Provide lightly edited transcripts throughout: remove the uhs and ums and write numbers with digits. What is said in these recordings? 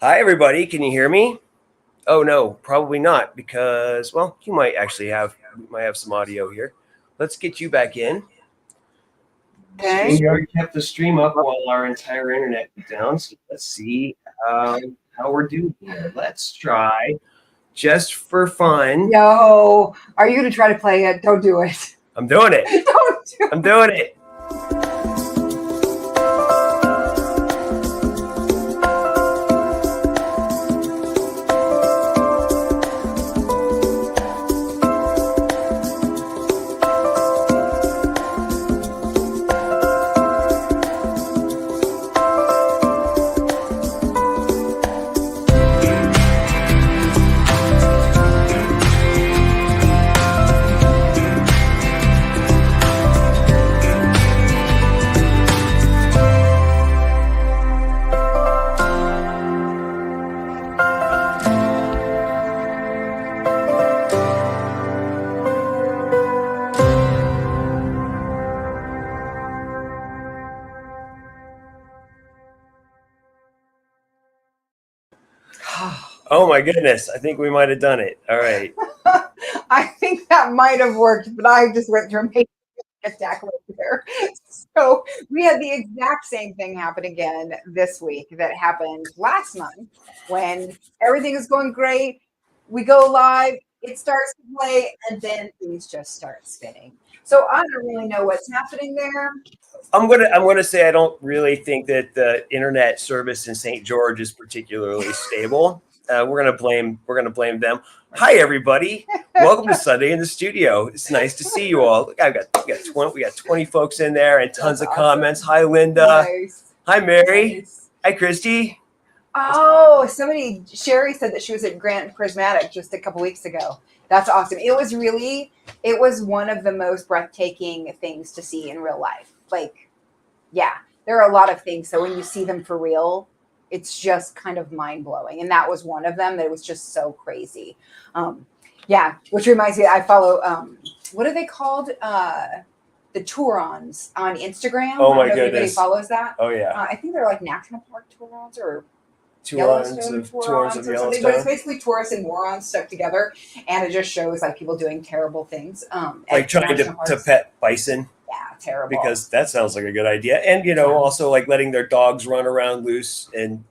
Hi, everybody. Can you hear me? Oh, no, probably not because, well, you might actually have some audio here. Let's get you back in. Okay. StreamYard kept the stream up while our entire internet was down. So let's see how we're doing here. Let's try just for fun. Yo, are you going to try to play it? Don't do it. I'm doing it. Don't do I'm doing it. Oh my goodness. I think we might have done it. All right. I think that might have worked, but I just went through a attack there. So we had the exact same thing happen again this week that happened last month when everything is going great. We go live, it starts to play, and then things just start spinning. So I don't really know what's happening there. I'm gonna say I don't really think that the internet service in St. George is particularly stable. We're gonna blame them. Hi everybody, welcome to Sunday in the Studio. It's nice to see you all. Look, we got 20 folks in there and tons of comments. Hi Linda. Nice. Hi Mary. Nice. Hi Christy. Oh, Sherry said that she was at Grant Prismatic just a couple weeks ago. That's awesome. It was one of the most breathtaking things to see in real life. Like, yeah, there are a lot of things. So when you see them for real, it's just kind of mind blowing. And that was one of them that was just so crazy. Yeah, which reminds me, I follow, what are they called? The Turons on Instagram. Oh my I don't know if anybody goodness. follows that. Oh yeah. I think they're like National Park Turons or Tours of Yellowstone. Yellowstone. But it's basically tourists and morons stuck together, and it just shows like people doing terrible things. Like trying to pet bison. Yeah, terrible. Because that sounds like a good idea. And, also like letting their dogs run around loose and,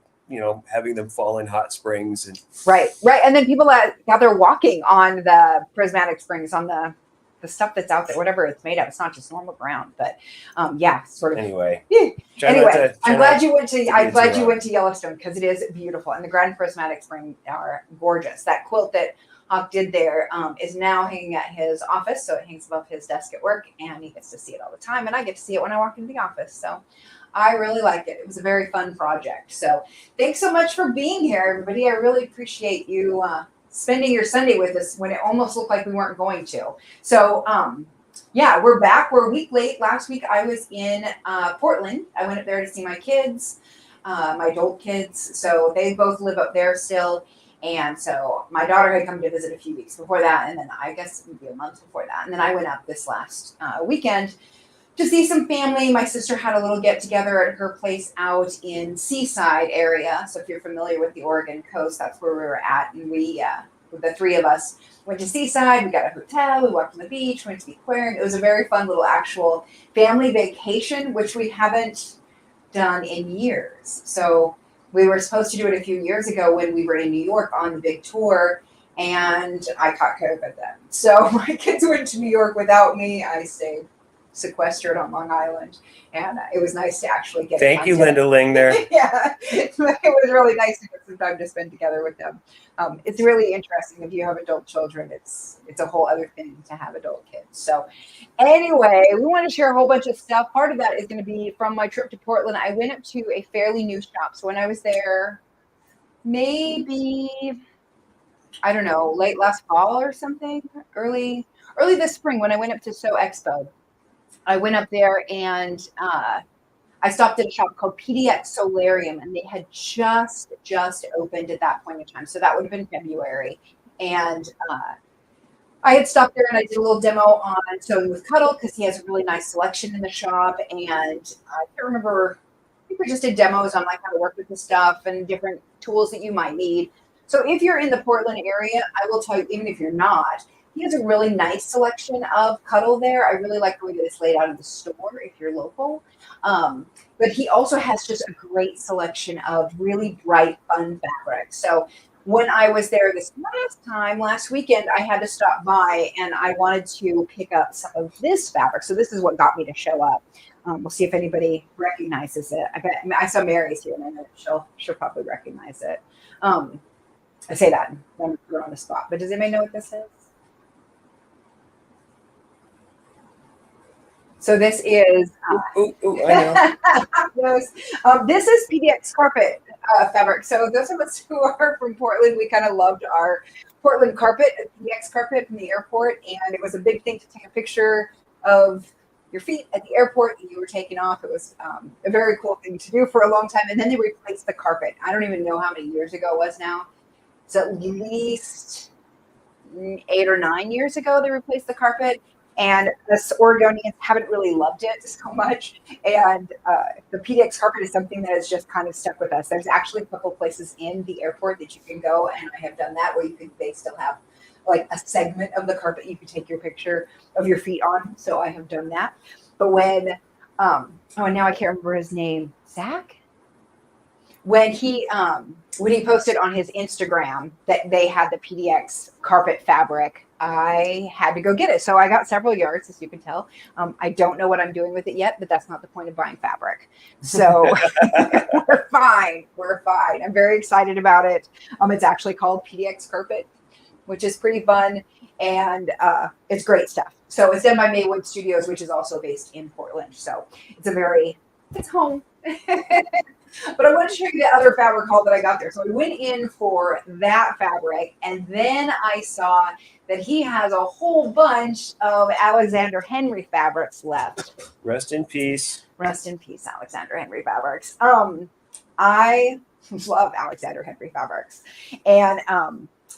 having them fall in hot springs. And Right. And then people that they're walking on the prismatic springs on the stuff that's out there, whatever it's made of. It's not just normal ground, but sort of. Anyway. Anyway, I'm glad you went to Yellowstone because it is beautiful. And the Grand Prismatic Spring are gorgeous. That quilt that Hawke did there is now hanging at his office. So it hangs above his desk at work and he gets to see it all the time. And I get to see it when I walk into the office. So I really like it. It was a very fun project. So thanks so much for being here, everybody. I really appreciate you spending your Sunday with us when it almost looked like we weren't going to. So, we're back. We're a week late. Last week I was in Portland. I went up there to see my kids, my adult kids. So they both live up there still. And so my daughter had come to visit a few weeks before that. And then I guess maybe a month before that. And then I went up this last weekend to see some family. My sister had a little get together at her place out in Seaside area. So if you're familiar with the Oregon coast, that's where we were at. And we, the three of us, went to Seaside. We got a hotel. We walked on the beach. Went to the aquarium. It was a very fun little actual family vacation, which we haven't done in years. So we were supposed to do it a few years ago when we were in New York on the big tour. And I caught COVID then. So my kids went to New York without me. I stayed sequestered on Long Island, and it was nice to actually get. Thank you, Linda Ling. There. Yeah, it was really nice to get some time to spend together with them. It's really interesting if you have adult children. It's a whole other thing to have adult kids. So, anyway, we want to share a whole bunch of stuff. Part of that is going to be from my trip to Portland. I went up to a fairly new shop. So when I was there, maybe I don't know, late last fall or something, early this spring when I went up to So Expo. I went up there and I stopped at a shop called PDX Solarium, and they had just opened at that point in time. So that would have been February. And I had stopped there and I did a little demo on sewing with Cuddle because he has a really nice selection in the shop. And I can't remember, I think we just did demos on like how to work with the stuff and different tools that you might need. So if you're in the Portland area, I will tell you, even if you're not, he has a really nice selection of cuddle there. I really like the way that it's laid out in the store if you're local. But he also has just a great selection of really bright, fun fabrics. So when I was there this last weekend, I had to stop by and I wanted to pick up some of this fabric. So this is what got me to show up. We'll see if anybody recognizes it. I saw Mary's here, and I know she'll probably recognize it. I say that when we're on the spot, but does anybody know what this is? So this is I know. this is PDX carpet fabric. So those of us who are from Portland, we kind of loved our Portland carpet, PDX carpet from the airport, and it was a big thing to take a picture of your feet at the airport and you were taking off. It was a very cool thing to do for a long time. And then they replaced the carpet. I don't even know how many years ago it was now. It's at least 8 or 9 years ago they replaced the carpet. And us Oregonians haven't really loved it so much. And the PDX carpet is something that has just kind of stuck with us. There's actually a couple places in the airport that you can go, and I have done that where they still have like a segment of the carpet you can take your picture of your feet on. So I have done that. But when, now I can't remember his name, Zach? When he posted on his Instagram that they had the PDX carpet fabric, I had to go get it. So I got several yards, as you can tell. I don't know what I'm doing with it yet, but that's not the point of buying fabric. So we're fine. We're fine. I'm very excited about it. It's actually called PDX carpet, which is pretty fun. And it's great stuff. So it's done by Maywood Studios, which is also based in Portland. So it's home. But I want to show you the other fabric haul that I got there. So I went in for that fabric, and then I saw that he has a whole bunch of Alexander Henry fabrics left. Rest in peace. Rest in peace, Alexander Henry fabrics. I love Alexander Henry fabrics, and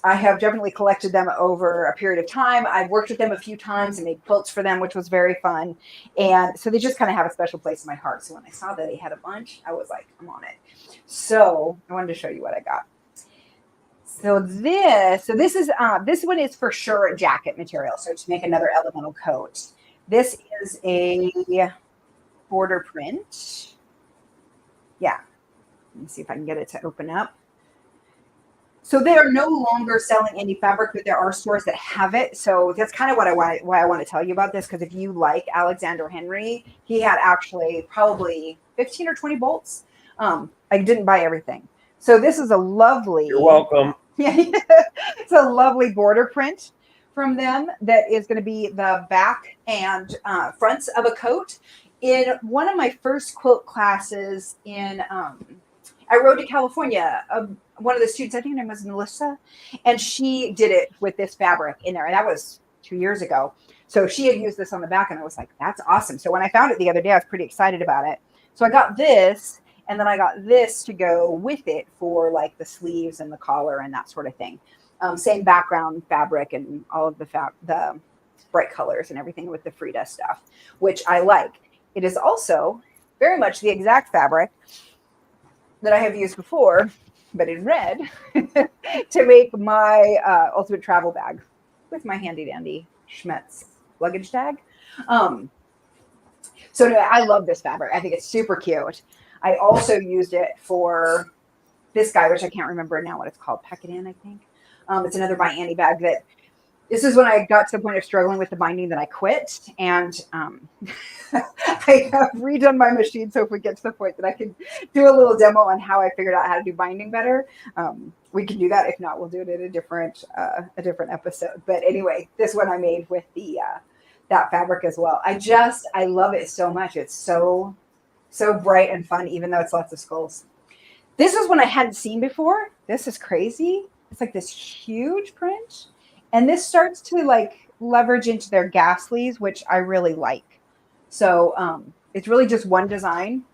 I have definitely collected them over a period of time. I've worked with them a few times and made quilts for them, which was very fun. And so they just kind of have a special place in my heart. So when I saw that they had a bunch, I was like, I'm on it. So I wanted to show you what I got. So this one is for sure a jacket material. So to make another elemental coat. This is a border print. Yeah. Let me see if I can get it to open up. So they are no longer selling any fabric, but there are stores that have it. So that's kind of why I want to tell you about this, because if you like Alexander Henry, he had actually probably 15 or 20 bolts. I didn't buy everything. So this is a lovely. You're welcome. Yeah, it's a lovely border print from them that is going to be the back and fronts of a coat. In one of my first quilt classes I rode to California. One of the students, I think her name was Melissa, and she did it with this fabric in there. And that was 2 years ago. So she had used this on the back, and I was like, that's awesome. So when I found it the other day, I was pretty excited about it. So I got this, and then I got this to go with it for like the sleeves and the collar and that sort of thing. Same background fabric and all of the bright colors and everything with the Frida stuff, which I like. It is also very much the exact fabric that I have used before, but in red, to make my ultimate travel bag with my handy dandy Schmetz luggage tag. So I love this fabric. I think it's super cute. I also used it for this guy, which I can't remember now what it's called. Pack It In, I think. It's another ByAnnie bag that. This is when I got to the point of struggling with the binding that I quit, and I have redone my machine. So if we get to the point that I can do a little demo on how I figured out how to do binding better, we can do that. If not, we'll do it in a different episode. But anyway, this one I made with the that fabric as well. I love it so much. It's so bright and fun, even though it's lots of skulls. This is one I hadn't seen before. This is crazy. It's like this huge print. And this starts to like leverage into their gaff sleeves, which I really like. So it's really just one design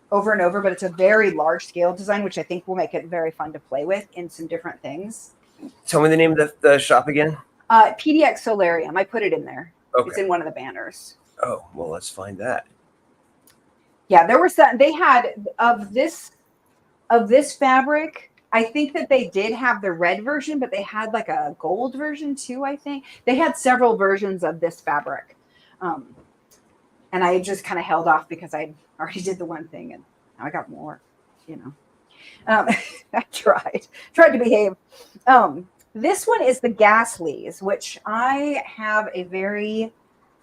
over and over, but it's a very large scale design, which I think will make it very fun to play with in some different things. Tell me the name of the shop again. PDX Solarium. I put it in there. Okay. It's in one of the banners. Oh, well, let's find that. Yeah, there were some, they had of this fabric. I think that they did have the red version, but they had like a gold version too, I think. They had several versions of this fabric. And I just kind of held off because I already did the one thing and now I got more, you know. I tried to behave. This one is the Gasleys, which I have a very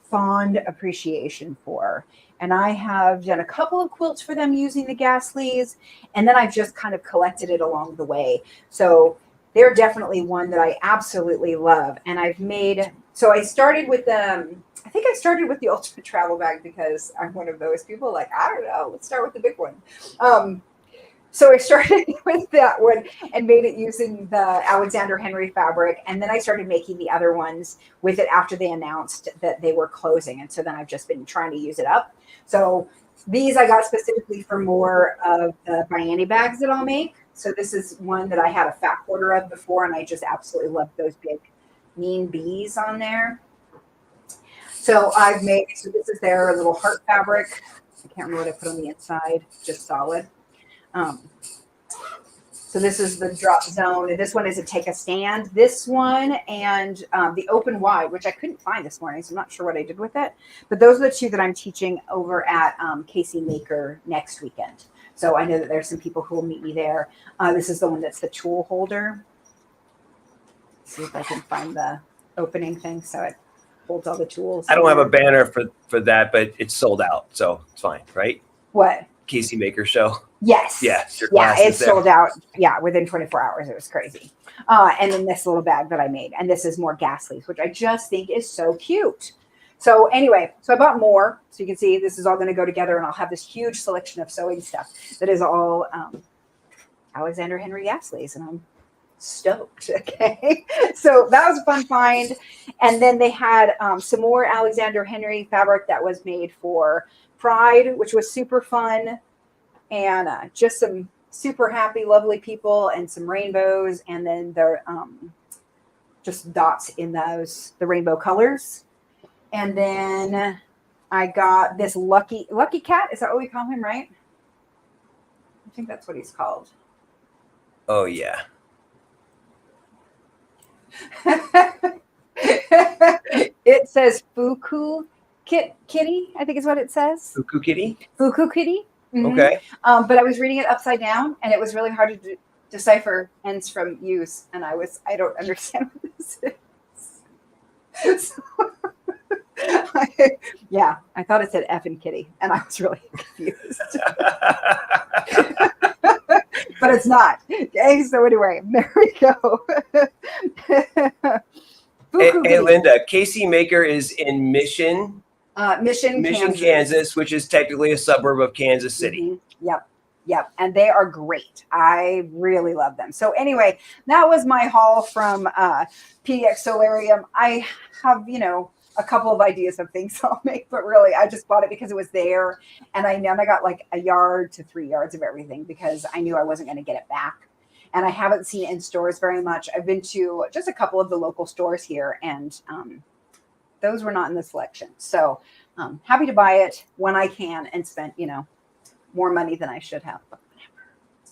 fond appreciation for. And I have done a couple of quilts for them using the Gasleys, and then I've just kind of collected it along the way. So they're definitely one that I absolutely love. And I've made, so I started with them. I think I started with the Ultimate Travel Bag because I'm one of those people like, I don't know, let's start with the big one. So I started with that one and made it using the Alexander Henry fabric. And then I started making the other ones with it after they announced that they were closing. And so then I've just been trying to use it up. So these I got specifically for more of the ByAnnie bags that I'll make. So this is one that I had a fat quarter of before, and I just absolutely love those big mean bees on there. So I've made, so this is their little heart fabric. I can't remember what I put on the inside, just solid. So this is the drop zone, and this one is a take a stand. This one and the open wide, which I couldn't find this morning, so I'm not sure what I did with it. But those are the two that I'm teaching over at Casey Maker next weekend. So I know that there's some people who will meet me there. This is the one that's the tool holder. Let's see if I can find the opening thing so it holds all the tools. I don't have a banner for that, but it's sold out, so it's fine, right? What? Casey Maker show. Yes. Yeah. It's sold out. Yeah, within 24 hours. It was crazy. And then this little bag that I made, and this is more Gasleys, which I just think is so cute. So anyway, so I bought more. So you can see this is all going to go together, and I'll have this huge selection of sewing stuff that is all Alexander Henry Gasleys, and I'm stoked. Okay. So that was a fun find. And then they had some more Alexander Henry fabric that was made for Pride, which was super fun. And just some super happy, lovely people and some rainbows. And then they're just dots in those, the rainbow colors. And then I got this Lucky Cat. Is that what we call him, right? I think that's what he's called. Oh, yeah. It says Fuku Kitty, I think is what it says. Fuku Kitty? Fuku Kitty. Mm-hmm. Okay. But I was reading it upside down, and it was really hard to decipher ends from use, and I don't understand what this is. So, I thought it said F and Kitty, and I was really confused. But it's not. Okay, so anyway, there we go. Hey, Linda, Casey Maker is in Mission, Kansas, which is technically a suburb of Kansas City. Mm-hmm. Yep. And they are great. I really love them. So anyway, that was my haul from PDX Solarium. I have, a couple of ideas of things I'll make, but really I just bought it because it was there. And I got like a yard to 3 yards of everything because I knew I wasn't going to get it back. And I haven't seen it in stores very much. I've been to just a couple of the local stores here, and those were not in the selection. So happy to buy it when I can and spent, more money than I should have. But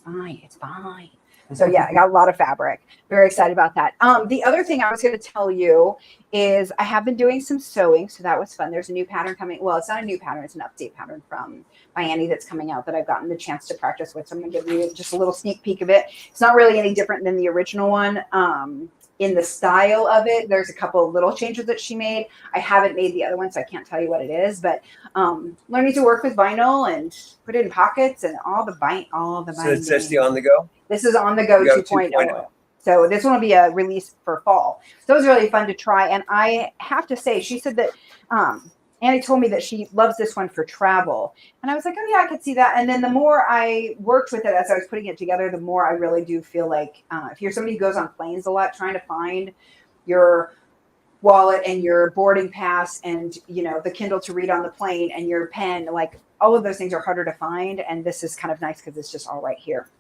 whatever. It's fine. So yeah, I got a lot of fabric. Very excited about that. The other thing I was going to tell you is I have been doing some sewing. So that was fun. There's a new pattern coming. Well, it's not a new pattern. It's an update pattern from ByAnnie that's coming out that I've gotten the chance to practice with. So I'm going to give you just a little sneak peek of it. It's not really any different than the original one. In the style of it, there's a couple of little changes that she made. I haven't made the other one, so I can't tell you what it is, but learning to work with vinyl and put it in pockets and all the binding. So it says the on the go? This is on the go 2.0. So this one will be a release for fall. So it was really fun to try. And I have to say, she said that Annie told me that she loves this one for travel. And I was like, oh yeah, I could see that. And then the more I worked with it as I was putting it together, the more I really do feel like if you're somebody who goes on planes a lot, trying to find your wallet and your boarding pass and, the Kindle to read on the plane and your pen, like all of those things are harder to find. And this is kind of nice because it's just all right here.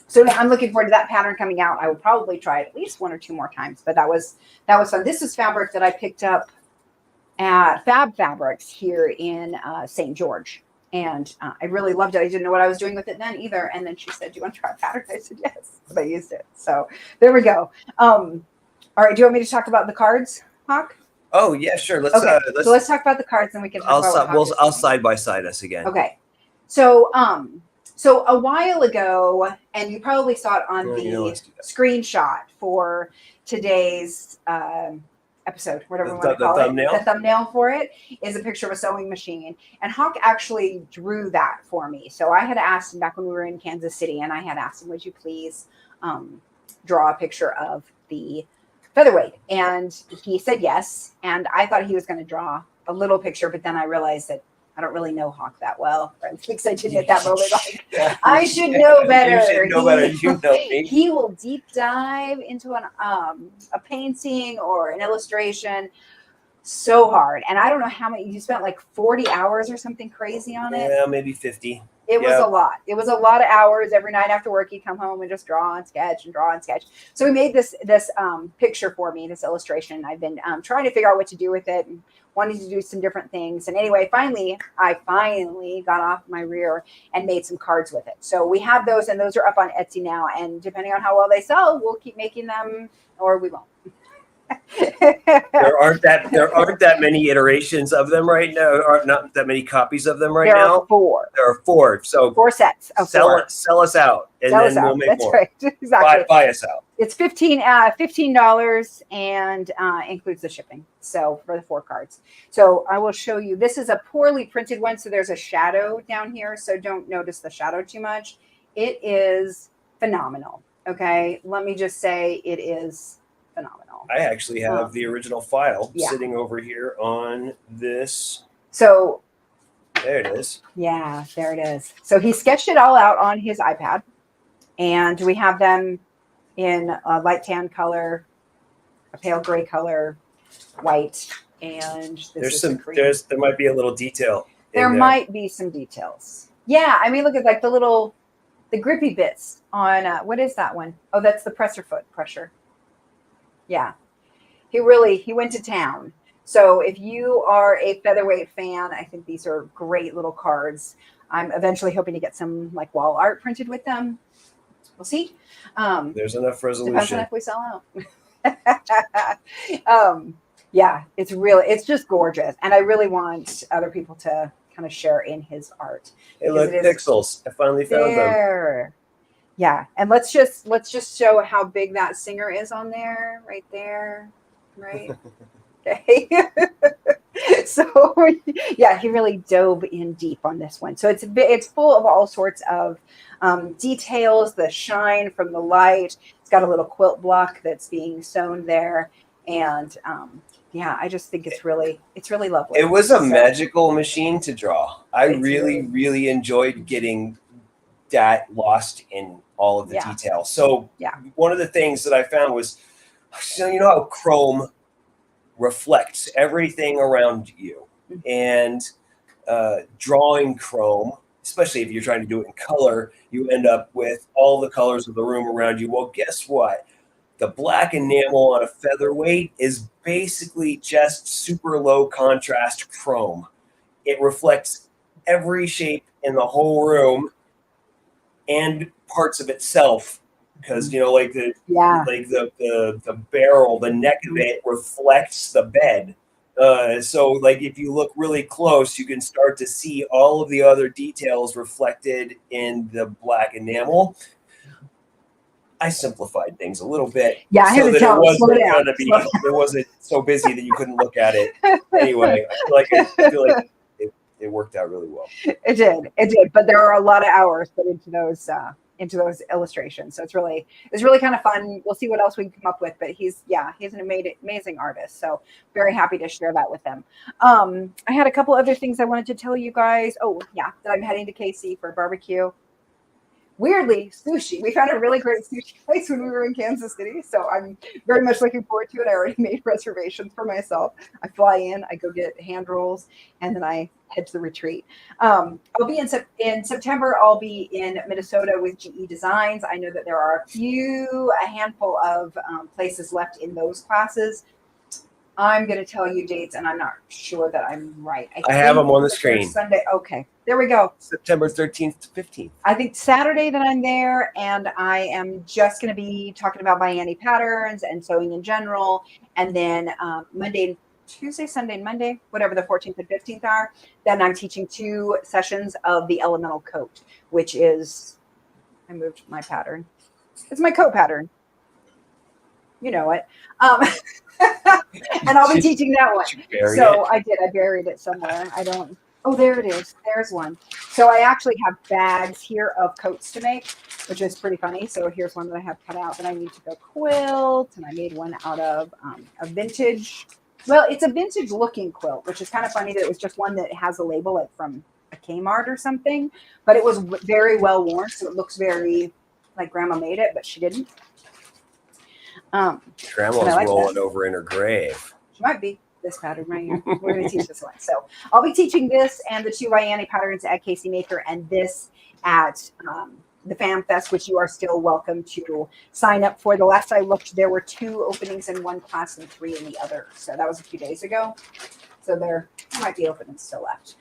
So I'm looking forward to that pattern coming out. I will probably try it at least 1 or 2 more times, but that was fun. This is fabric that I picked up at Fab Fabrics here in St. George. And I really loved it. I didn't know what I was doing with it then either. And then she said, "Do you want to try a pattern?" I said, "Yes." But I used it. So there we go. All right. Do you want me to talk about the cards, Hawke? Oh yeah, sure. So let's talk about the cards, and we can talk about what Hawke is I'll doing. side by side us again. Okay. So so a while ago, and you probably saw it on the screenshot for today's episode, whatever we want to call it. The thumbnail for it is a picture of a sewing machine. And Hawke actually drew that for me. So I had asked him back when we were in Kansas City, and I had asked him, would you please draw a picture of the featherweight? And he said yes. And I thought he was going to draw a little picture, but then I realized that I don't really know Hawke that well. I think I did at that moment. Like, I should know better. You should know better. You know me. He will deep dive into a painting or an illustration so hard. And I don't know how many, you spent like 40 hours or something crazy on it. Yeah, maybe 50. It was a lot. It was a lot of hours. Every night after work, he'd come home and just draw and sketch and draw and sketch. So he made this picture for me, this illustration. I've been trying to figure out what to do with it and wanting to do some different things. And anyway, I finally got off my rear and made some cards with it. So we have those, and those are up on Etsy now. And depending on how well they sell, we'll keep making them, or we won't. there aren't that many iterations of them right now. There aren't not that many copies of them right now. There are 4. There are 4. So 4 sets of sell 4. Sell us out, and sell then us out. We'll make That's more. Right. Exactly. Buy us out. It's $15 and includes the shipping. So for the 4 cards. So I will show you. This is a poorly printed one, so there's a shadow down here. So don't notice the shadow too much. It is phenomenal. Okay, let me just say it is phenomenal. I actually have the original file sitting over here on this. So there it is. Yeah, there it is. So he sketched it all out on his iPad, and we have them in a light tan color, a pale gray color, white, and there might be a little detail. There might be some details. Yeah, I mean, look at like the grippy bits on what is that one? Oh, that's the presser foot pressure. Yeah, he went to town. So if you are a featherweight fan, I think these are great little cards. I'm eventually hoping to get some like wall art printed with them. We'll see. There's enough resolution. Depends on if we sell out. Yeah, it's just gorgeous. And I really want other people to kind of share in his art. Hey, look, pixels. I finally found them. Yeah, and let's just show how big that singer is on there, right there, right? Okay. So yeah, he really dove in deep on this one. So it's full of all sorts of details, the shine from the light. It's got a little quilt block that's being sewn there, and yeah, I just think it's really lovely. It was a magical machine to draw. I really enjoyed getting that lost in all of the details. So one of the things that I found was, you know how chrome reflects everything around you, and drawing chrome, especially if you're trying to do it in color, you end up with all the colors of the room around you. Well, guess what? The black enamel on a featherweight is basically just super low contrast chrome. It reflects every shape in the whole room and parts of itself, because like the barrel, the neck of it reflects the bed. So like if you look really close, you can start to see all of the other details reflected in the black enamel. I simplified things a little bit, so that it wasn't so busy that you couldn't look at it. Anyway, I feel like it worked out really well. It did. But there are a lot of hours put into those illustrations. So it's really kind of fun. We'll see what else we can come up with. But he's an amazing artist. So very happy to share that with them. I had a couple other things I wanted to tell you guys. Oh yeah, that I'm heading to KC for barbecue. Weirdly, sushi. We found a really great sushi place when we were in Kansas City. So I'm very much looking forward to it. I already made reservations for myself. I fly in, I go get hand rolls, and then I head to the retreat. I'll be in September. I'll be in Minnesota with GE Designs. I know that there are a handful of places left in those classes. I'm going to tell you dates, and I'm not sure that I'm right. I have them on the screen. Sunday. Okay. there we go. September 13th to 15th. I think Saturday that I'm there, and I am just going to be talking about ByAnnie patterns and sewing in general. And then Monday, Tuesday, Sunday, and Monday, whatever the 14th and 15th are, then I'm teaching 2 sessions of the elemental coat, which is, I moved my pattern. It's my coat pattern. You know it. And I'll be teaching that one. So I buried it somewhere. I don't. Oh, there it is. There's one. So I actually have bags here of coats to make, which is pretty funny. So here's one that I have cut out that I need to go quilt. And I made one out of a vintage. Well, it's a vintage looking quilt, which is kind of funny that it was just one that has a label like from a Kmart or something. But it was very well worn. So it looks very like grandma made it, but she didn't. Grandma's like rolling over in her grave. She might be. This pattern right here. We're going to teach this one. So I'll be teaching this and the 2 ByAnnie patterns at Casey Maker, and this at the Fam Fest, which you are still welcome to sign up for. The last I looked, there were 2 openings in one class and 3 in the other. So that was a few days ago. So there might be openings still left.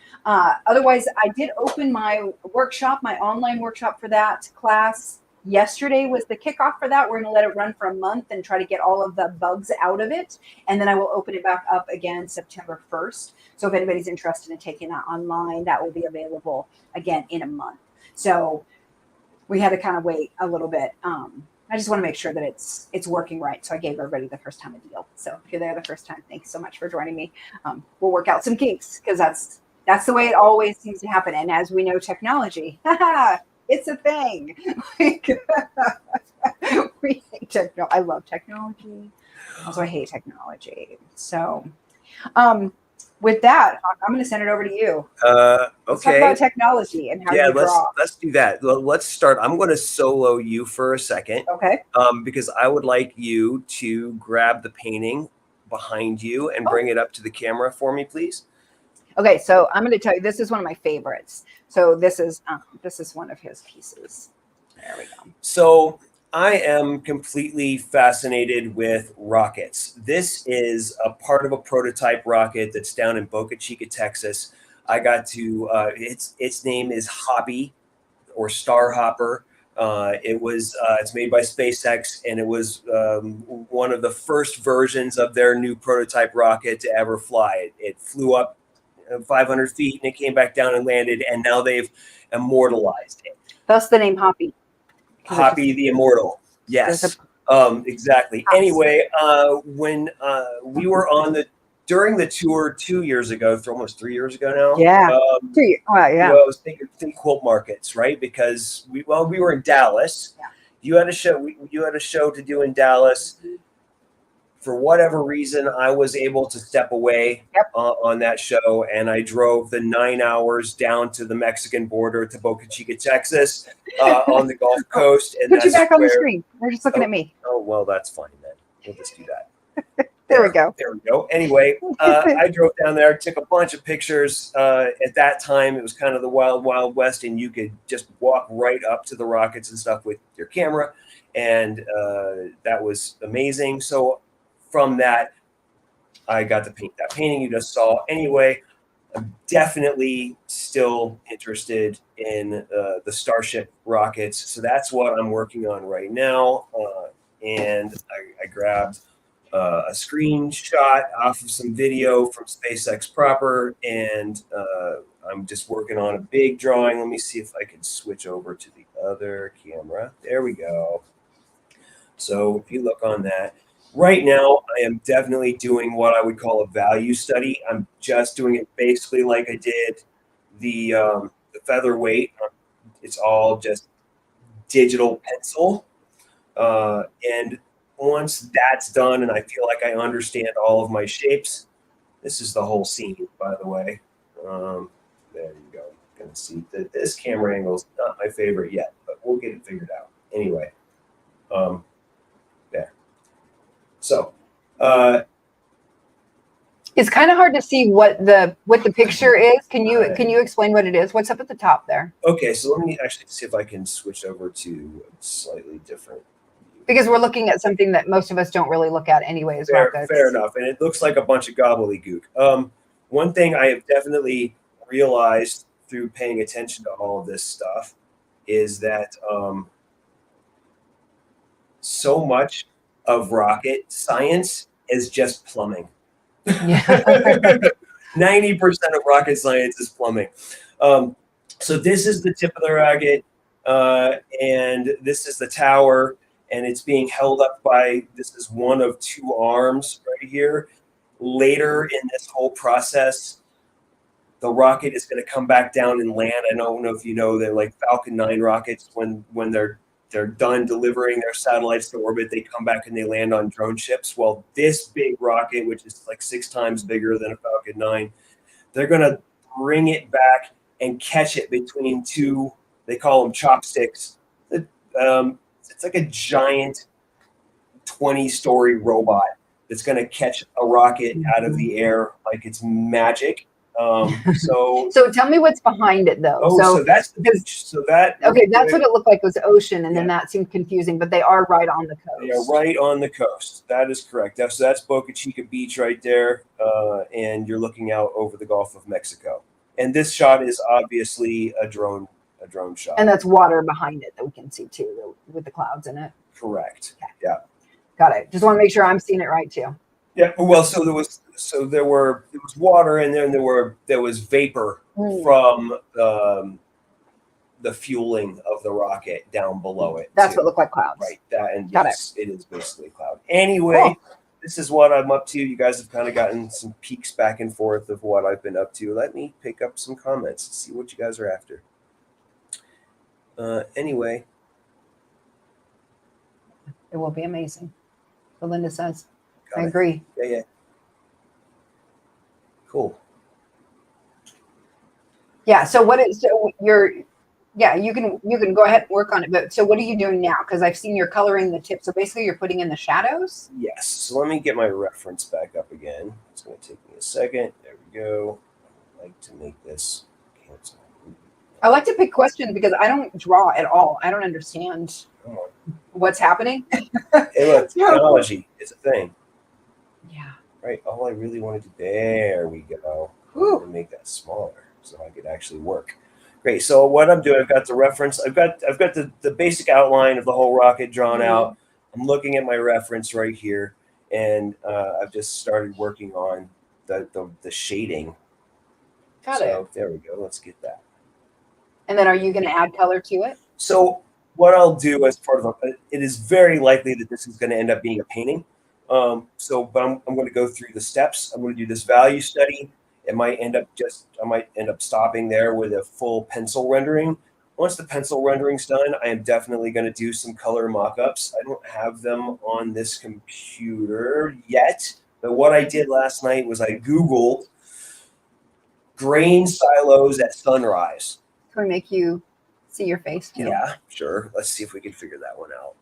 Otherwise, I did open my workshop, my online workshop for that class. Yesterday was the kickoff for that. We're going to let it run for a month and try to get all of the bugs out of it. And then I will open it back up again September 1st. So if anybody's interested in taking that online, that will be available again in a month. So we had to kind of wait a little bit. I just want to make sure that it's working right. So I gave everybody the first time a deal. So if you're there the first time, thanks so much for joining me. We'll work out some kinks because that's the way it always seems to happen. And as we know, technology, it's a thing. We hate technology. I love technology. Also, I hate technology. So, with that, I'm going to send it over to you. Okay. Let's talk about technology and how you draw. Let's do that. Let's start. I'm going to solo you for a second. Okay. Because I would like you to grab the painting behind you and bring it up to the camera for me, please. Okay, so I'm going to tell you, this is one of my favorites. So this is one of his pieces. There we go. So I am completely fascinated with rockets. This is a part of a prototype rocket that's down in Boca Chica, Texas. I got to, its name is Hobby or Starhopper. It's made by SpaceX, and it was one of the first versions of their new prototype rocket to ever fly. It flew up 500 feet and it came back down and landed, and now they've immortalized it. Thus the name Hoppy. Hoppy the Immortal. Yes. Exactly. Anyway, when we were during the tour 2 years ago, almost 3 years ago now. Yeah. I was thinking quilt markets, right? Because we were in Dallas. Yeah. You had a show to do in Dallas. For whatever reason, I was able to step away on that show, and I drove the 9 hours down to the Mexican border to Boca Chica, Texas, on the Gulf Coast. And put you back on the screen. They're just looking at me. Oh, well, that's fine then. We'll just do that. There we go. There we go. Anyway, I drove down there, took a bunch of pictures. At that time, it was kind of the wild, wild west, and you could just walk right up to the rockets and stuff with your camera, and that was amazing. So from that, I got to paint that painting you just saw. Anyway, I'm definitely still interested in the Starship rockets. So that's what I'm working on right now. And I grabbed a screenshot off of some video from SpaceX proper. And I'm just working on a big drawing. Let me see if I can switch over to the other camera. There we go. So if you look on that, right now, I am definitely doing what I would call a value study. I'm just doing it basically like I did the featherweight. It's all just digital pencil. And once that's done and I feel like I understand all of my shapes, this is the whole scene, by the way. There you go. You can see that this camera angle is not my favorite yet, but we'll get it figured out. Anyway, there. So it's kind of hard to see what the picture is. Can you explain what it is? What's up at the top there? Okay, so let me actually see if I can switch over to a slightly different view. Because we're looking at something that most of us don't really look at anyways. Fair enough. And it looks like a bunch of gobbledygook. One thing I have definitely realized through paying attention to all of this stuff is that so much of rocket science is just plumbing. Yeah. 90% of rocket science is plumbing. So this is the tip of the rocket, and this is the tower, and it's being held up by, this is one of two arms right here. Later in this whole process, the rocket is going to come back down and land. I don't know if you know that, like Falcon 9 rockets, when they're done delivering their satellites to orbit, they come back and they land on drone ships. Well, this big rocket, which is like 6 times bigger than a Falcon 9, they're going to bring it back and catch it between two, they call them chopsticks. It's like a giant 20-story robot that's going to catch a rocket out of the air like it's magic. So tell me what's behind it, though. So that's the beach. So that's what it looked like was ocean, and then that seemed confusing. But they are right on the coast. They are right on the coast. That is correct. That's Boca Chica Beach right there, and you're looking out over the Gulf of Mexico. And this shot is obviously a drone shot. And that's water behind it that we can see too, with the clouds in it. Correct. Okay. Yeah. Got it. Just want to make sure I'm seeing it right too. Yeah. Well, there was water, and then there was vapor from the fueling of the rocket down below it. That's what looked like clouds. Right. That, and Got yes, it is basically cloud. Anyway, This is what I'm up to. You guys have kind of gotten some peeks back and forth of what I've been up to. Let me pick up some comments and see what you guys are after. Anyway. It will be amazing. Belinda says. I agree. Yeah. Cool. Yeah. So you can go ahead and work on it. But so what are you doing now? Because I've seen you're coloring the tip. So basically you're putting in the shadows? Yes. So let me get my reference back up again. It's going to take me a second. There we go. I like to make this cancel. I like to pick questions because I don't draw at all. I don't understand what's happening. Hey, look, technology is a thing. Yeah. Right. All I really wanted to. There we go. I'm gonna make that smaller so I could actually work. Great. So what I'm doing, I've got the reference. I've got the basic outline of the whole rocket drawn out. I'm looking at my reference right here, and I've just started working on the shading. Got it. So there we go. Let's get that. And then are you going to add color to it? So what I'll do as part of it is very likely that this is going to end up being a painting. But I'm going to go through the steps. I'm going to do this value study. I might end up stopping there with a full pencil rendering. Once the pencil rendering's done, I am definitely going to do some color mock-ups. I don't have them on this computer yet, but what I did last night was I Googled grain silos at sunrise. Can we make you see your face too? Yeah, sure. Let's see if we can figure that one out.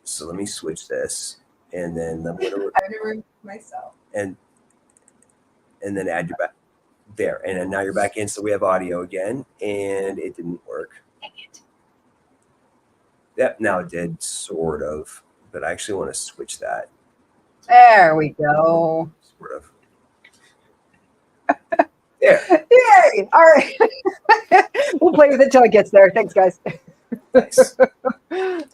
So let me switch this, and then I'm going to remove myself. And then add your back there, and then now you're back in. So we have audio again, and it didn't work. Dang it. Yep, now it did sort of, but I actually want to switch that. There we go. Sort of. There. Yay! All right. We'll play with it till it gets there. Thanks, guys. Nice.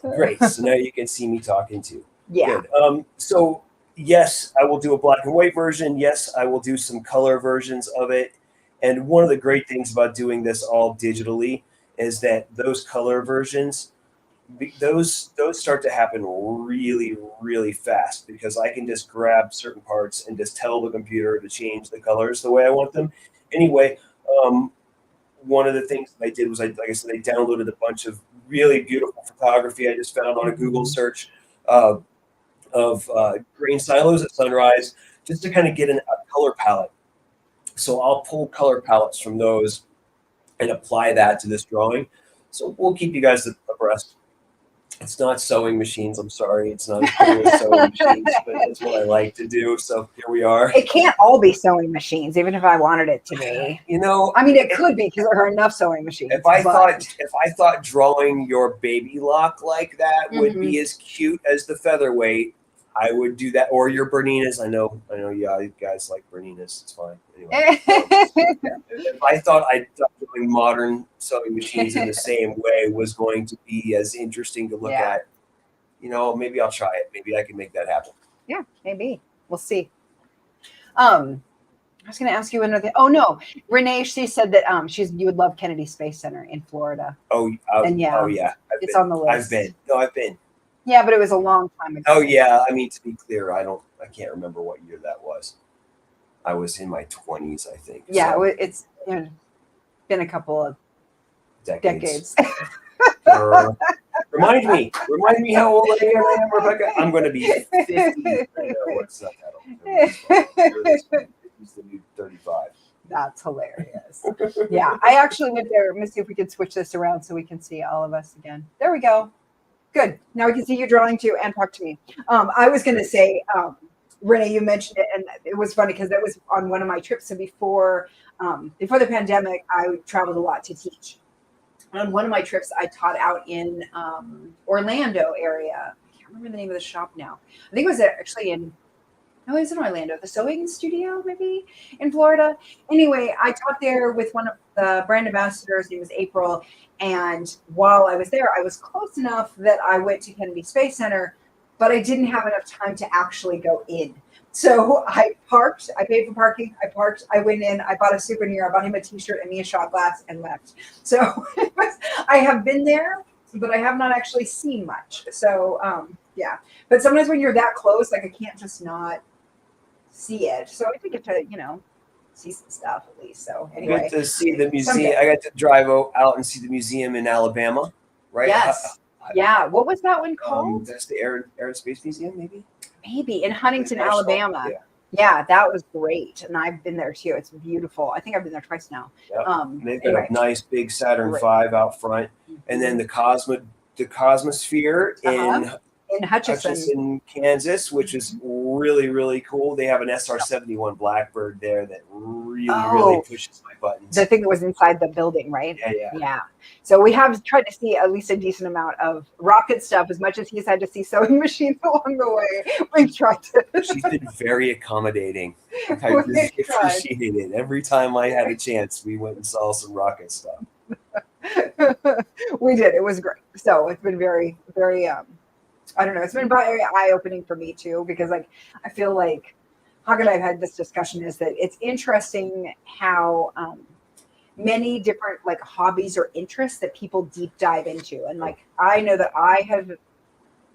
Great. So now you can see me talking too. Yeah. Good. So yes, I will do a black and white version. Yes, I will do some color versions of it. And one of the great things about doing this all digitally is that those color versions, those start to happen really, really fast, because I can just grab certain parts and just tell the computer to change the colors the way I want them. Anyway, one of the things that I did was, like I said, I downloaded a bunch of really beautiful photography I just found on a Google search of grain silos at sunrise, just to kind of get a color palette. So I'll pull color palettes from those and apply that to this drawing. So we'll keep you guys abreast. It's not sewing machines. I'm sorry. It's not sewing machines, but it's what I like to do. So here we are. It can't all be sewing machines, even if I wanted it to be. You know, I mean, it could be, because there are enough sewing machines. If I thought drawing your baby lock like that would be as cute as the featherweight, I would do that, or your Berninas. I know. Yeah, you guys like Berninas. It's fine. Anyway, if I thought doing modern sewing machines in the same way was going to be as interesting to look at, maybe I'll try it. Maybe I can make that happen. Yeah, maybe. We'll see. I was going to ask you another. Oh no, Renee. She said that you would love Kennedy Space Center in Florida. Oh yeah. It's on the list. I've been. Yeah, but it was a long time ago. Oh yeah. I mean, to be clear, I can't remember what year that was. I was in my 20s, I think. Yeah, so it's been a couple of decades. Remind me how old I am, Rebecca. I'm going to be 50. I know what's not that old. He's the new 35. That's hilarious. Yeah, I actually went there. Let me see if we can switch this around so we can see all of us again. There we go. Good. Now we can see you drawing too and talk to me. I was going to say, Renee, you mentioned it, and it was funny because that was on one of my trips. So before the pandemic, I traveled a lot to teach. On one of my trips, I taught out in Orlando area. I can't remember the name of the shop now. I think it was actually it was in Orlando, the sewing studio, maybe in Florida. Anyway, I taught there with one of the brand ambassadors. His name was April. And while I was there, I was close enough that I went to Kennedy Space Center, but I didn't have enough time to actually go in. So I parked, I paid for parking, I went in, I bought a souvenir, I bought him a t-shirt and me a shot glass and left. So I have been there, but I have not actually seen much. So yeah, but sometimes when you're that close, like I can't just not see it. So I did get to, see some stuff at least. So anyway. I got to see the museum. I got to drive out and see the museum in Alabama, right? Yes. Yeah. What was that one called? That's the Air and Space Museum, maybe? Maybe in Huntington, Alabama. Yeah, that was great. And I've been there too. It's beautiful. I think I've been there twice now. Yep. They've got a nice big Saturn V out front. And then the Cosmosphere in Hutchinson, Kansas, which is really, really cool. They have an SR-71 Blackbird there that really pushes my buttons. The thing that was inside the building, right? Yeah. So we have tried to see at least a decent amount of rocket stuff, as much as he's had to see sewing machines along the way. We've tried to. She's been very accommodating. I really appreciate it. Every time I had a chance, we went and saw some rocket stuff. We did. It was great. So it's been very, very I don't know. It's been very eye-opening for me too, because I feel like Hawke and I have had this discussion, is that it's interesting how many different hobbies or interests that people deep dive into. And I know that I have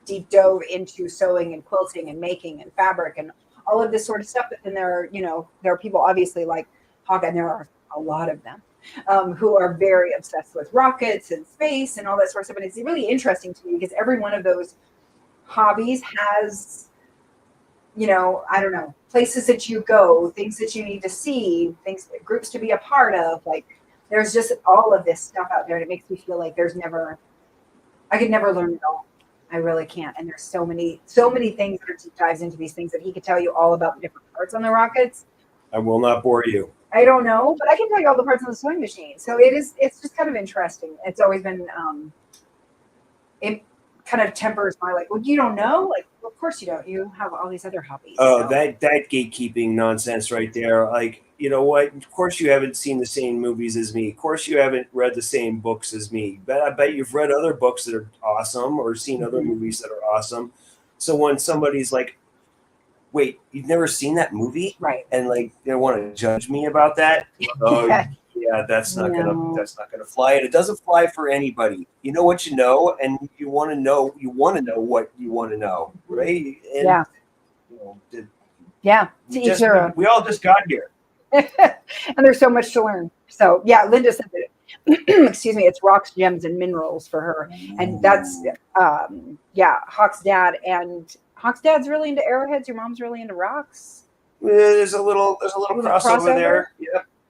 deep dove into sewing and quilting and making and fabric and all of this sort of stuff. But then there are people obviously like Hawke, and there are a lot of them who are very obsessed with rockets and space and all that sort of stuff. And it's really interesting to me because every one of those hobbies has, I don't know, places that you go, things that you need to see, groups to be a part of. There's just all of this stuff out there, and it makes me feel like I could never learn it all. I really can't. And there's so many things that are deep dives into these things that he could tell you all about the different parts on the rockets. I will not bore you. I don't know, but I can tell you all the parts on the sewing machine. So it's just kind of interesting. It's always been, it kind of tempers my well, you don't know? Well, of course you don't. You have all these other hobbies. Oh, so. that gatekeeping nonsense right there. You know what? Of course you haven't seen the same movies as me. Of course you haven't read the same books as me. But I bet you've read other books that are awesome or seen other movies that are awesome. So when somebody's like, wait, you've never seen that movie? Right. And they want to judge me about that? Oh, yeah, that's not gonna fly. And it doesn't fly for anybody. You know what you know, and you want to know what you want to know, right? And, we all just got here. And there's so much to learn. So yeah, Linda said that excuse me, it's rocks, gems, and minerals for her. And that's Hawke's dad. And Hawke's dad's really into arrowheads. Your mom's really into rocks. There's a little crossover there.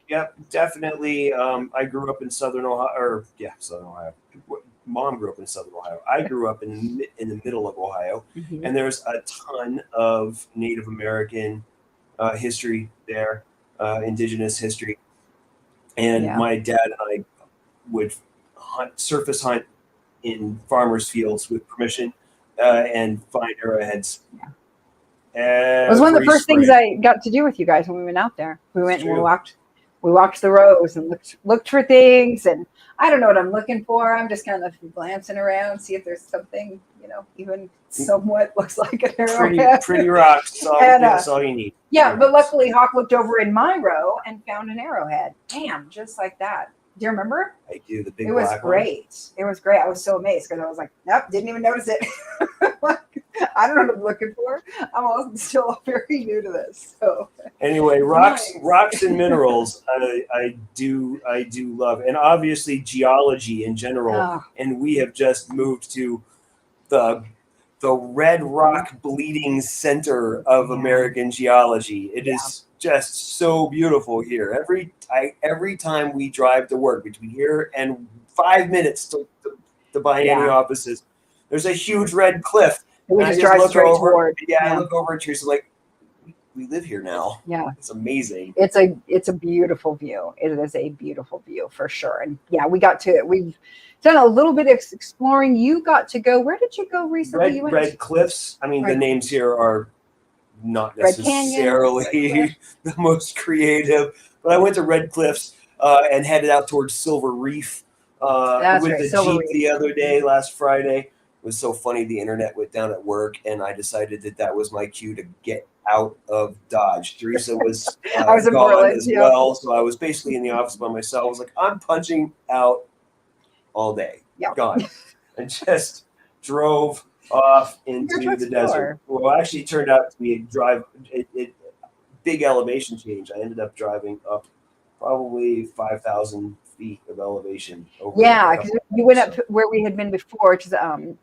Yep, definitely. I grew up in Southern Ohio, Southern Ohio. Mom grew up in Southern Ohio. I grew up in the middle of Ohio, and there's a ton of Native American history there, indigenous history. And my dad and I would surface hunt in farmers' fields with permission and find arrowheads It was one of the first things I got to do with you guys when we went out there. We went and we walked the rows and looked for things, and I don't know what I'm looking for. I'm just kind of glancing around, see if there's something, even somewhat looks like an arrowhead. Pretty rocks. That's all you need. Yeah, but luckily Hawke looked over in my row and found an arrowhead. Damn, just like that. Do you remember? I do. The big It was great. It was great. I was so amazed because I was like, nope, didn't even notice it. I don't know what I'm looking for. I'm also still very new to this. So anyway, rocks and minerals, I do love, and obviously geology in general. Oh. And we have just moved to the red rock bleeding center of American geology. It is just so beautiful here. Every time we drive to work, between here and 5 minutes to the ByAnnie offices, there's a huge red cliff. We just drive straight toward. I look over at Teresa like, we live here now. Yeah, it's amazing. It's a beautiful view. It is a beautiful view for sure. And we've done a little bit of exploring. You got to go. Where did you go recently? Red Cliffs. I mean, the names here are not necessarily the most creative, but I went to Red Cliffs and headed out towards Silver Reef with the Jeep the other day, last Friday. It was so funny. The internet went down at work, and I decided that was my cue to get out of Dodge. Teresa was gone as well, so I was basically in the office by myself. I was like, I'm punching out all day, gone, and just drove off into the desert. Well, actually, it turned out to be a big elevation change. I ended up driving up probably 5,000 feet of elevation. Because you went up where we had been before, which is on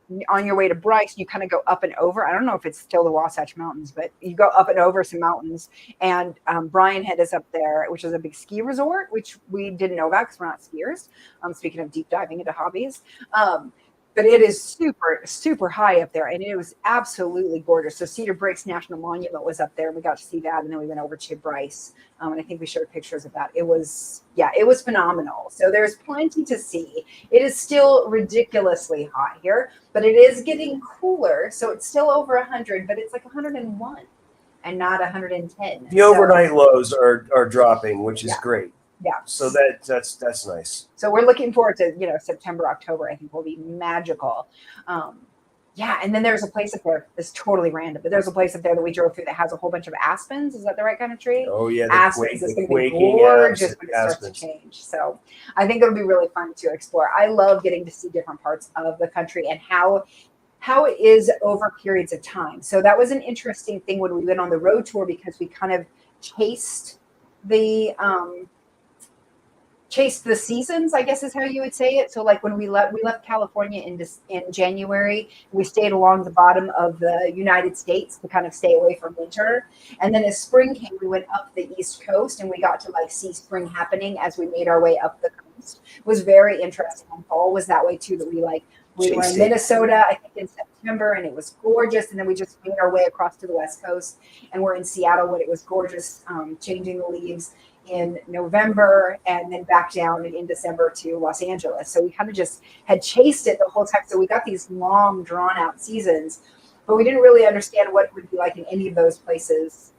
your way to Bryce. You kind of go up and over. I don't know if it's still the Wasatch Mountains, but you go up and over some mountains. And Brian Head is up there, which is a big ski resort, which we didn't know about because we're not skiers. Speaking of deep diving into hobbies. But it is super, super high up there, and it was absolutely gorgeous. So Cedar Breaks National Monument was up there, and we got to see that, and then we went over to Bryce, and I think we showed pictures of that. It was phenomenal. So there's plenty to see. It is still ridiculously hot here, but it is getting cooler, so it's still over 100, but it's like 101 and not 110. The overnight lows are dropping, which is great. Yeah. So that's nice. So we're looking forward to September, October. I think will be magical. And then there's a place up there that's totally random, but there's a place up there that we drove through that has a whole bunch of aspens. Is that the right kind of tree? Oh yeah, aspens is going to be gorgeous when it starts to change. So I think it'll be really fun to explore. I love getting to see different parts of the country and how it is over periods of time. So that was an interesting thing when we went on the road tour because we kind of chased the seasons, I guess is how you would say it. So like when we left California in January, we stayed along the bottom of the United States to kind of stay away from winter. And then as spring came, we went up the East Coast and we got to see spring happening as we made our way up the coast. It was very interesting. And fall was that way too, that we were in Minnesota, I think in September, and it was gorgeous. And then we just made our way across to the West Coast and we're in Seattle when it was gorgeous, changing the leaves in November and then back down in December to Los Angeles. So we kind of just had chased it the whole time. So we got these long drawn out seasons, but we didn't really understand what it would be like in any of those places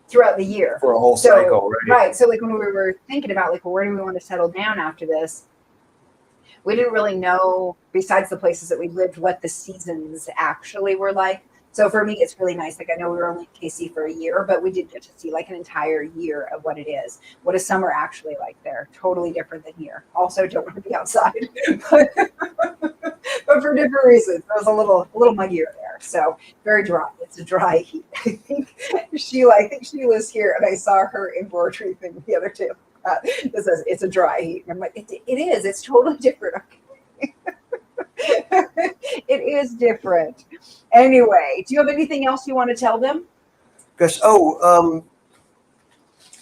throughout the year. For a whole cycle, right? Right. So when we were thinking about where do we want to settle down after this, we didn't really know, besides the places that we lived, what the seasons actually were like. So for me, it's really nice. I know we were only in KC for a year, but we did get to see an entire year of what it is. What is summer actually like there? Totally different than here. Also, don't want to be outside, but for different reasons. It was a little muggier there. So very dry. It's a dry heat. I think Sheila's here, and I saw her embroidery thing the other day. That says it's a dry heat. And I'm like, it is. It's totally different. Okay. It is different. Anyway, do you have anything else you want to tell them? Gosh,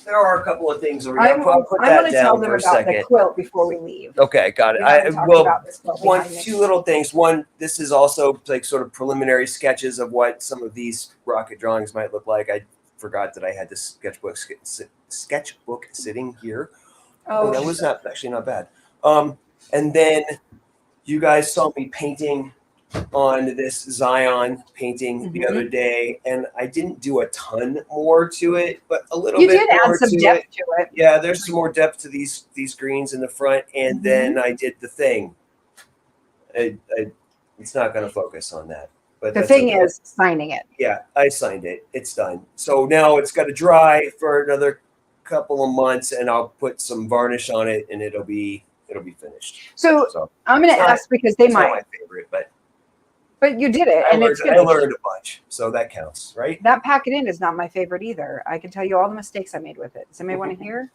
there are a couple of things. I want to tell them about the quilt before we leave. Okay, got it. Two little things. One, this is also sort of preliminary sketches of what some of these rocket drawings might look like. I forgot that I had this sketchbook sitting here. Oh, that was not bad. And then you guys saw me painting on this Zion painting the other day, and I didn't do a ton more to it, but a little You bit did more add some to depth it. to it. Yeah, there's some more depth to these greens in the front, and then I did the thing. It's not going to focus on that, but The that's thing okay. is signing it. Yeah, I signed it. It's done. So now it's got to dry for another couple of months, and I'll put some varnish on it, and it'll be finished. So I'm going to ask because they it's might. not my favorite, but you did it, and it's I finished. learned a bunch, so that counts, right? That pack it in is not my favorite either. I can tell you all the mistakes I made with it. Does anybody want to hear?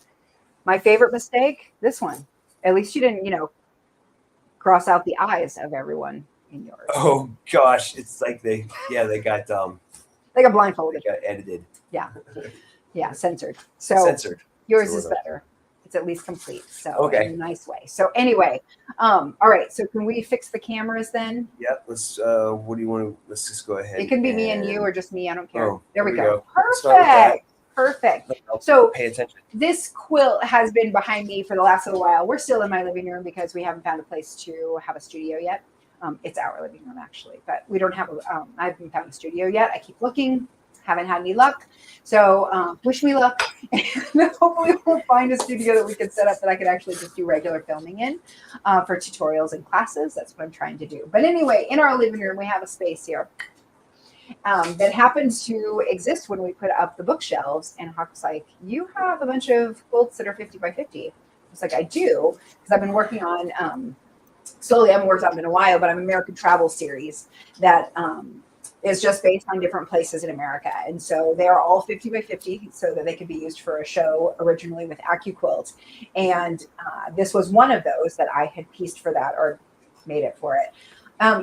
My favorite mistake, this one. At least you didn't, cross out the eyes of everyone in yours. Oh gosh, it's like they got They got blindfolded. They got edited. Yeah, censored. So Censored. yours is better. It's at least complete. So okay. in a nice way. So anyway, all right. So can we fix the cameras then? Yep. Let's what do you want to let's just go ahead. It can be me and you or just me. I don't care. Oh, there we go. Perfect. Perfect. So pay attention. This quilt has been behind me for the last little while. We're still in my living room because we haven't found a place to have a studio yet. It's our living room actually, but we don't have I haven't found a studio yet. I keep looking, haven't had any luck. So wish me luck. And hopefully we'll find a studio that we can set up that I could actually just do regular filming in for tutorials and classes. That's what I'm trying to do. But anyway, in our living room, we have a space here that happens to exist when we put up the bookshelves. And Hawke's like, you have a bunch of quilts that are 50 by 50. I was like, I do, because I've been working on, slowly I haven't worked on them in a while, but I'm American Travel series that is just based on different places in America. And so they are all 50 by 50 so that they could be used for a show originally with AccuQuilt. And this was one of those that I had pieced for that or made it for it.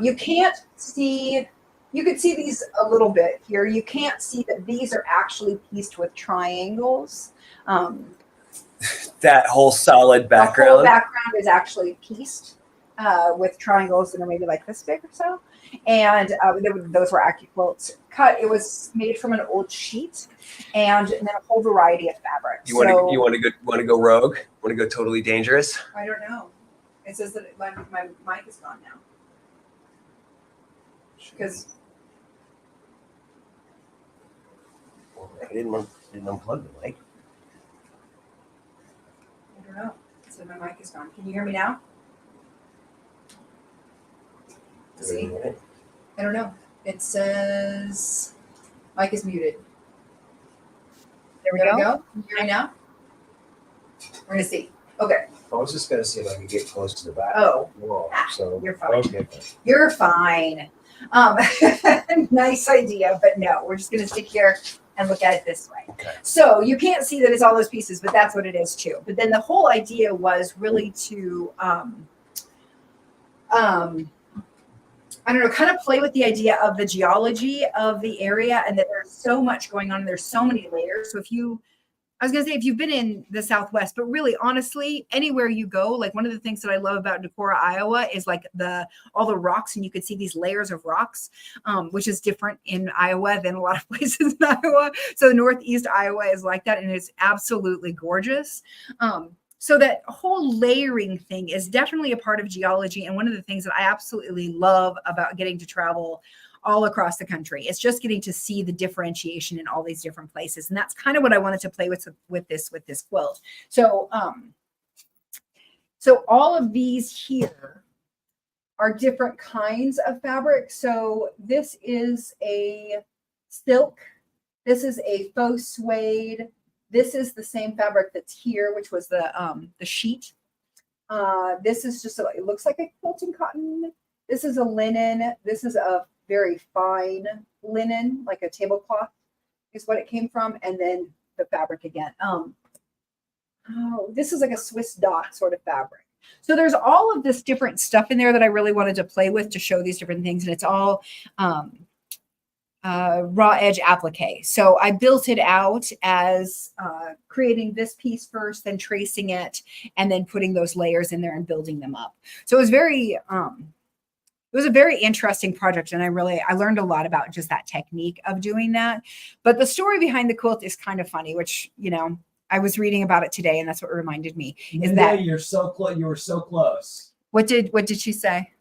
You can't see... You could see these a little bit here. You can't see that these are actually pieced with triangles. That whole solid background. The whole background is actually pieced with triangles that are maybe like this big or so. And those were AccuQuilts cut. It was made from an old sheet, and then a whole variety of fabrics. You want to go rogue? Want to go totally dangerous? I don't know. It says that my mic is gone now. Because I didn't unplug the mic. I don't know. So my mic is gone. Can you hear me now? See? I don't know. It says mic is muted. There we go. Can you hear me now? We're gonna see. Okay. I was just gonna see if I could get close to the back. Oh, wall. So you're fine. Okay. You're fine. Nice idea, but no, we're just gonna sit here and look at it this way. Okay. So you can't see that it's all those pieces, but that's what it is too. But then the whole idea was really to I don't know, kind of play with the idea of the geology of the area and that there's so much going on. There's so many layers. So if you've been in the Southwest, but really honestly, anywhere you go, like one of the things that I love about Decorah, Iowa is like all the rocks, and you could see these layers of rocks, which is different in Iowa than a lot of places in Iowa. So Northeast Iowa is like that, and it's absolutely gorgeous. So that whole layering thing is definitely a part of geology. And one of the things that I absolutely love about getting to travel all across the country, it's just getting to see the differentiation in all these different places. And that's kind of what I wanted to play with this quilt. So, so all of these here are different kinds of fabric. So this is a silk. This is a faux suede. This is the same fabric that's here, which was the sheet. This is just, it looks like a quilting cotton. This is a linen. This is a very fine linen, like a tablecloth is what it came from. And then the fabric again. This is like a Swiss dot sort of fabric. So there's all of this different stuff in there that I really wanted to play with to show these different things. And it's all raw edge applique. So I built it out as creating this piece first, then tracing it, and then putting those layers in there and building them up. So it was a very interesting project, and I learned a lot about just that technique of doing that. But the story behind the quilt is kind of funny, which, I was reading about it today, and that's what reminded me. Is that you're so close? You were so close. What did she say?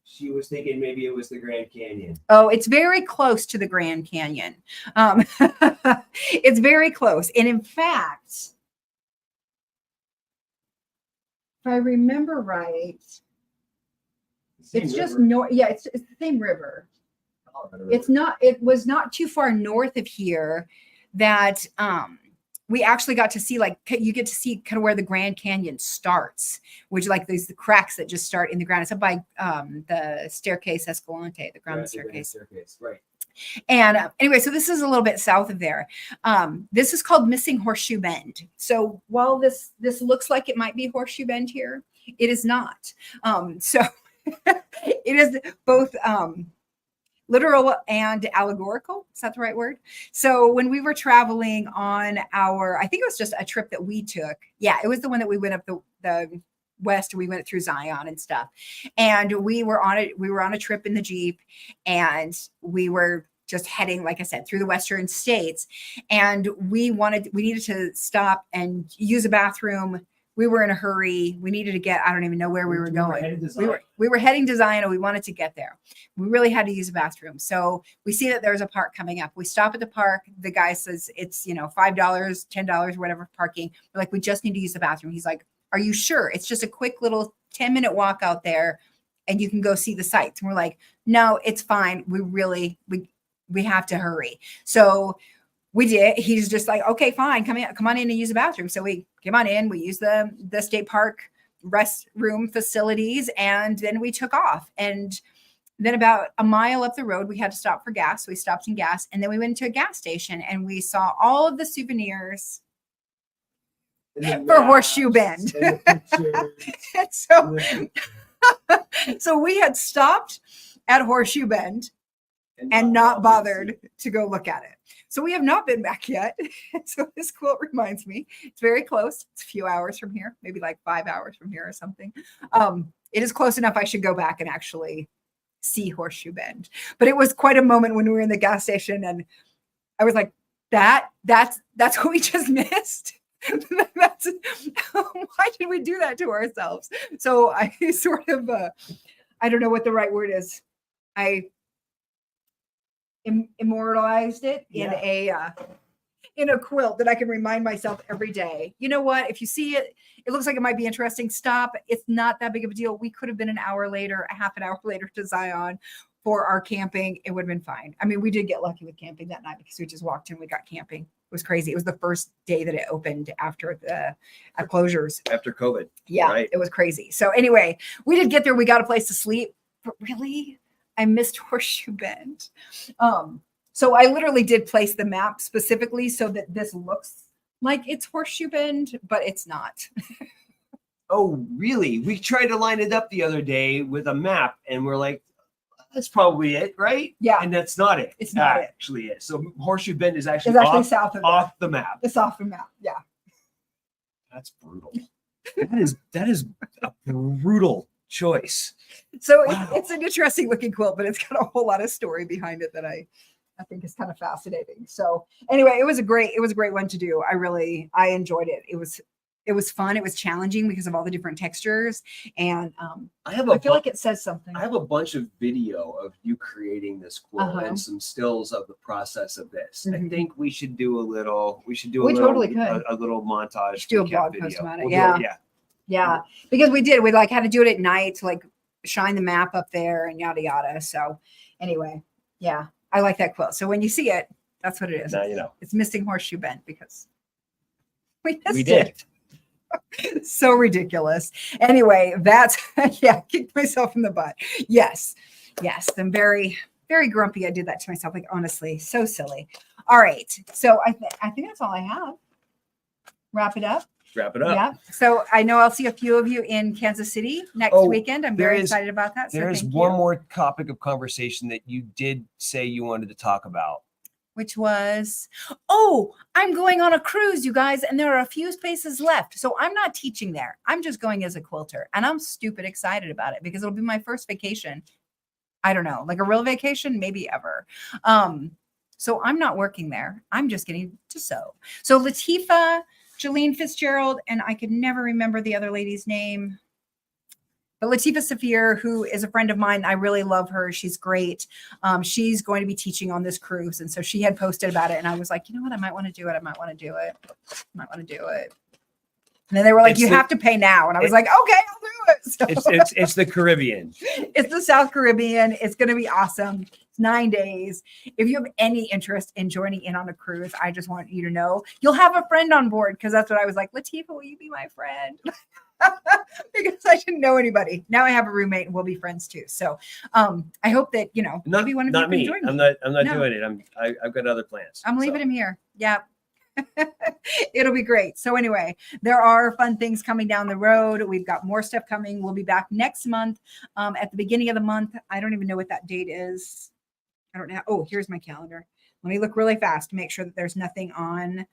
She was thinking maybe it was the Grand Canyon. Oh, it's very close to the Grand Canyon. It's very close. And in fact, if I remember right, it's just north. Yeah, it's the same river. It's not, it was not too far north of here that we actually got to see, like, you get to see kind of where the Grand Canyon starts, which like there's the cracks that just start in the ground. It's up by the staircase Escalante, the ground staircase. Right. And anyway, so this is a little bit south of there. This is called Missing Horseshoe Bend. So while this looks like it might be Horseshoe Bend here, it is not. So it is both literal and allegorical. Is that the right word? So when we were traveling on our, I think it was just a trip that we took. Yeah, it was the one that we went up the west. We went through Zion and stuff. And we were on a trip in the Jeep, and we were just heading, like I said, through the Western states. And we needed to stop and use a bathroom. We were in a hurry. We needed to get, I don't even know where we were going. We were heading to Zion, and we wanted to get there. We really had to use a bathroom. So we see that there's a park coming up. We stop at the park. The guy says it's, $5, $10, whatever parking. We're like, we just need to use the bathroom. He's like, are you sure? It's just a quick little 10-minute walk out there, and you can go see the sights. And we're like, no, it's fine. We have to hurry. So we did. He's just like, okay, fine. Come on in and use the bathroom. So we came on in, we used the state park restroom facilities, and then we took off. And then about a mile up the road, we had to stop for gas. So we stopped in gas, and then we went to a gas station, and we saw all of the souvenirs for Horseshoe Bend. And so we had stopped at Horseshoe Bend and not bothered to go look at it. So we have not been back yet. So this quilt reminds me, it's very close. It's a few hours from here, maybe like 5 hours from here or something. It is close enough. I should go back and actually see Horseshoe Bend. But it was quite a moment when we were in the gas station, and I was like, that's what we just missed. Why did we do that to ourselves? So I sort of, I don't know what the right word is. I immortalized it in a quilt that I can remind myself every day. You know what? If you see it, it looks like it might be interesting. Stop. It's not that big of a deal. We could have been a half an hour later to Zion for our camping. It would have been fine. I mean, we did get lucky with camping that night because we just walked in, we got camping. It was crazy. It was the first day that it opened after the closures. After COVID. Yeah, right. It was crazy. So anyway, we did get there. We got a place to sleep, but really, I missed Horseshoe Bend. So I literally did place the map specifically so that this looks like it's Horseshoe Bend, but it's not. Oh, really? We tried to line it up the other day with a map, and we're like, that's probably it, right? Yeah. And that's not it. It's not actually it. So Horseshoe Bend is actually south of off the map. It's off the map. Yeah. That's brutal. that is a brutal choice. So wow. It's an interesting looking quilt, but it's got a whole lot of story behind it that I think is kind of fascinating. So anyway, it was a great one to do. I enjoyed it. It was fun. It was challenging because of all the different textures. And I feel like it says something. I have a bunch of video of you creating this quilt and some stills of the process of this. I think we should do a little montage. We should do a blog post about it. Yeah. Because we had to do it at night to like shine the map up there and yada yada. So anyway, yeah, I like that quilt. So when you see it, that's what it is. Now you know. It's Missing Horseshoe Bend because we did it. So ridiculous. Anyway, that's kicked myself in the butt. Yes. I'm very, very grumpy. I did that to myself. Like, honestly, so silly. All right. So I think that's all I have. Wrap it up. Yeah. So I know I'll see a few of you in Kansas City next weekend. I'm very excited about that. There is one more topic of conversation that you did say you wanted to talk about. Which was, I'm going on a cruise, you guys, and there are a few spaces left. So I'm not teaching there. I'm just going as a quilter, and I'm stupid excited about it because it'll be my first vacation. I don't know, like a real vacation, maybe ever. So I'm not working there. I'm just getting to sew. So Latifah, Jolene Fitzgerald, and I could never remember the other lady's name, But Latifa Safir, who is a friend of mine, I really love her. She's great. She's going to be teaching on this cruise. And so she had posted about it. And I was like, you know what? I might want to do it. I might want to do it. I might want to do it. And then they were like, you have to pay now. And I was like, okay, I'll do it. So It's the Caribbean. It's the South Caribbean. It's going to be awesome. It's 9 days. If you have any interest in joining in on a cruise, I just want you to know you'll have a friend on board, because that's what I was like, Latifa, will you be my friend? Because I didn't know anybody. Now I have a roommate and we'll be friends too. So I hope that, maybe one of you can join me. I'm not doing it. I've got other plans. I'm leaving him here. Yeah. It'll be great. So anyway, there are fun things coming down the road. We've got more stuff coming. We'll be back next month at the beginning of the month. I don't even know what that date is. I don't know. Oh, here's my calendar. Let me look really fast to make sure that there's nothing on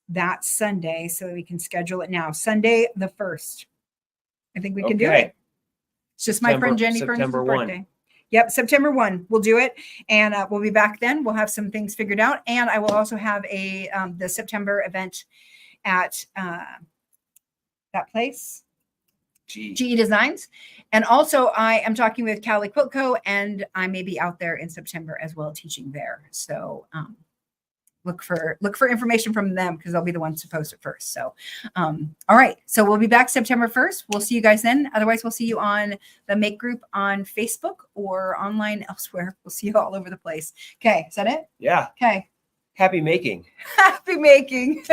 that Sunday so that we can schedule it now. Sunday the 1st. I think we can do it. It's just my friend Jenny Furness's birthday. Yep, September 1, we'll do it. And we'll be back then. We'll have some things figured out. And I will also have the September event at that place, GE Designs. And also I am talking with Cali Quilt Co. And I may be out there in September as well, teaching there. So look for information from them, because they'll be the ones to post it first. So, all right. So we'll be back September 1st. We'll see you guys then. Otherwise, we'll see you on the Make group on Facebook or online elsewhere. We'll see you all over the place. Okay. Is that it? Yeah. Okay. Happy making. Happy making.